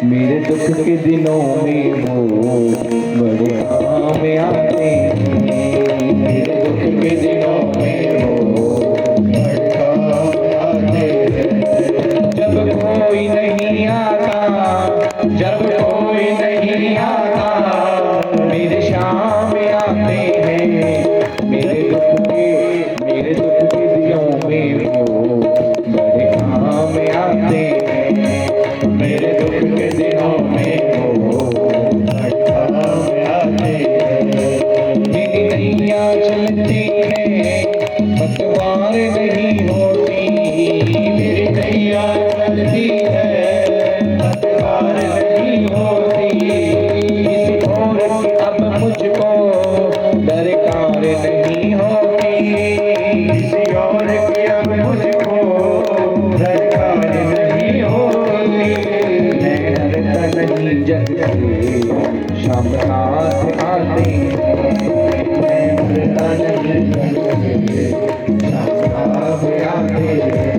मेरे दुख के दिनों में वो बड़े काम आते हैं। मेरे दुख के दिनों में वो बड़े काम आते हैं। जब कोई नहीं आता, जब कोई नहीं आता, मेरे शाम आते हैं। मेरे दुख के दिनों में वो बड़े काम आते हैं। मेरे दुख के दिनों में वो बड़े काम आते हैं। मेरी नैया चलती है, पतवार नहीं होती। मेरी नैया चलती है, पतवार नहीं होती। किसी और की अब मुझको दरकार नहीं होती। किसी और की अब मुझको दरकार नहीं होती। मैं डरता नहीं जग से, शाम रात आते हैं। मैं डरता नहीं जग से, शाम रात आते हैं।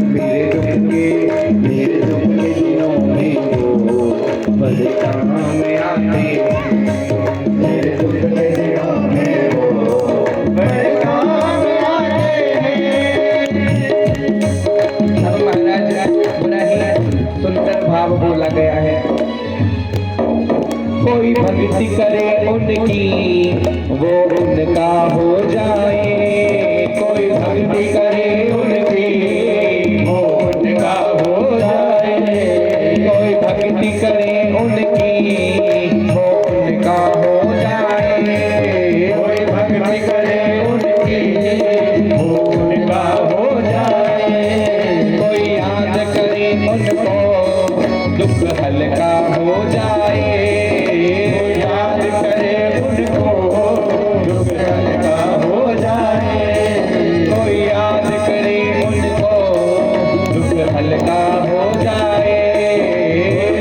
मेरे दुख के दिनों में वो बड़े काम आते हैं। मेरे दुख के दिनों में वो बड़े काम आते हैं। अब महाराज बड़ा ही सुंदर भाव बोला गया है। कोई भक्ति करे उनकी, वो उनका हो जाए। कोई भक्ति करे उनकी, वो उनका हो जाए। कोई भक्ति करे उनकी, वो उनका हो जाए। कोई भक्ति करे उनकी, वो उनका हो जाए। कोई याद करे उनको, दुख हल्का हो जाए। कोई याद करे उनको, दुख हल्का हो जाए। कोई याद करे उनको, दुख हल्का हो जाए।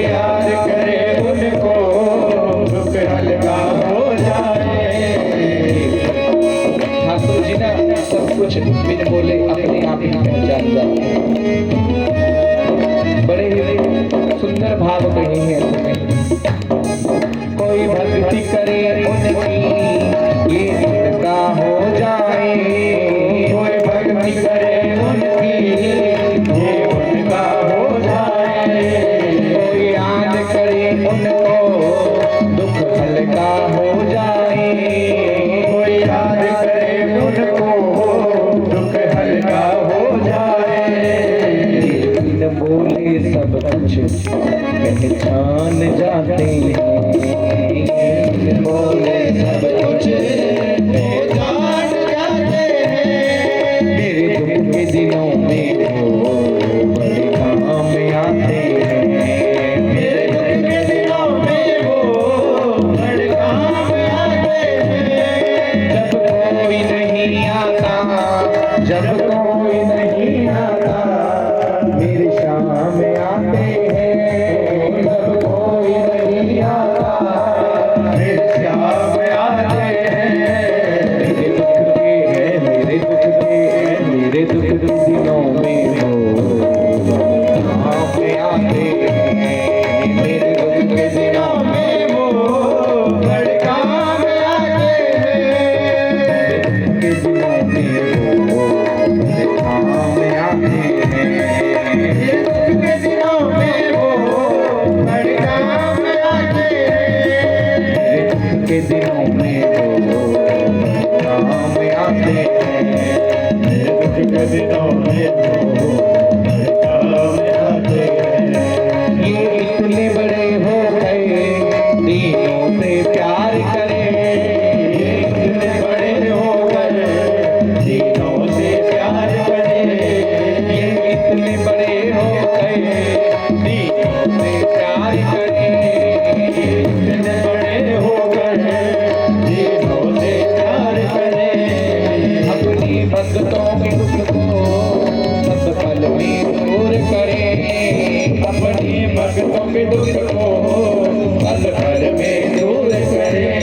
याद करे उनको, दुख हल्का हो जाए। ठाकुर जी ना सब कुछ बिन बोले अपने आप ही पहचान जाते हैं। बड़े ही सुंदर भाव कहे हैं उसमें। कोई भक्ति करे उनकी, ये उनका हो जाए। कोई भक्ति करे उनकी, ये उनका हो जाए। कोई याद करे उनको, दुख हल्का हो जाए। कोई याद करे उनको, दुख हल्का हो जाए। बिन बोले सब कुछ पहचान जाते हैं। बोले सब कुछ पहचान जाते हैं। मेरे दुख के दिनों में वो बड़े काम आते हैं। मेरे दुख के दिनों में वो बड़े काम आते हैं। जब कोई नहीं आता, जब कोई नहीं आता, मेरे शाम आते हैं। जब कोई नहीं आता, मेरे शाम आते हैं। मेरे दुख के हैं, मेरे दुख के हैं, मेरे दुख के दिनों में वो काम आते हैं। मेरे दुख के दिनों में वो बड़े काम आते हैं। मेरे दुख के दिनों में वो बड़े काम आते हैं। मेरे दुख के दिनों में वो बड़े काम आते हैं। मेरे दुख के दिनों में वो काम आते हैं। मेरे दुख के दिनों में वो काम आते हैं। ये इतने बड़े हो गए, दिनों से प्यार करें। ये इतने बड़े हो गए, दिनों से प्यार करें। ये इतने बड़े हो गए, दिनों से प्यार करें। ये इतने बड़े हो गए, दिनों से प्यार करें। अपनी भक्तों के दुख को सब पल में दूर करें। अपनी भक्तों के दुख को पल पल में दूर करें।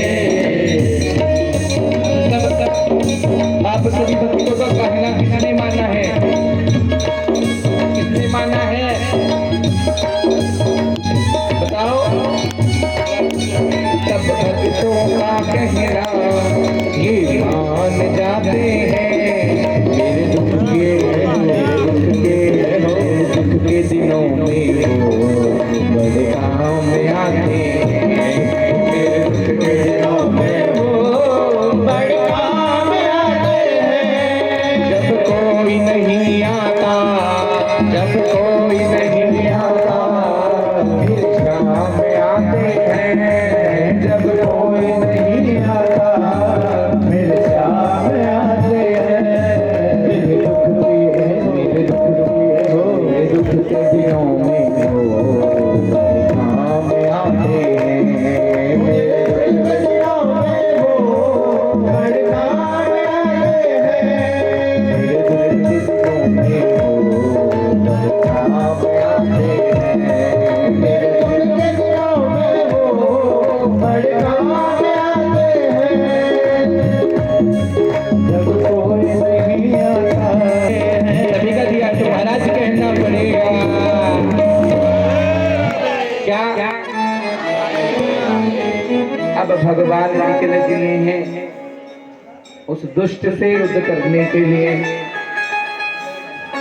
आप सभी भक्तों का कहना किसने माना है? किसने माना है? में वो बड़े काम आते हैं। मेरे दुख के दिनों में वो बड़े काम आते हैं। जब कोई नहीं आता, जब कोई नहीं आता, मेरे काम आते हैं। जब कोई नहीं आता, मेरे काम आते हैं। मेरे दुख के दिनों में वो काम आते हैं। मेरे दुख के दिनों में वो बड़े काम आते हैं। मेरे दुख के दिनों में वो बड़े काम आते हैं। मेरे दुख के दिनों में वो बड़े काम आते हैं। जब कोई नहीं आता है। सभी का दिया तो महाराज कहना पड़ेगा क्या? अब भगवान जी के लगे हैं उस दुष्ट से युद्ध करने के लिए।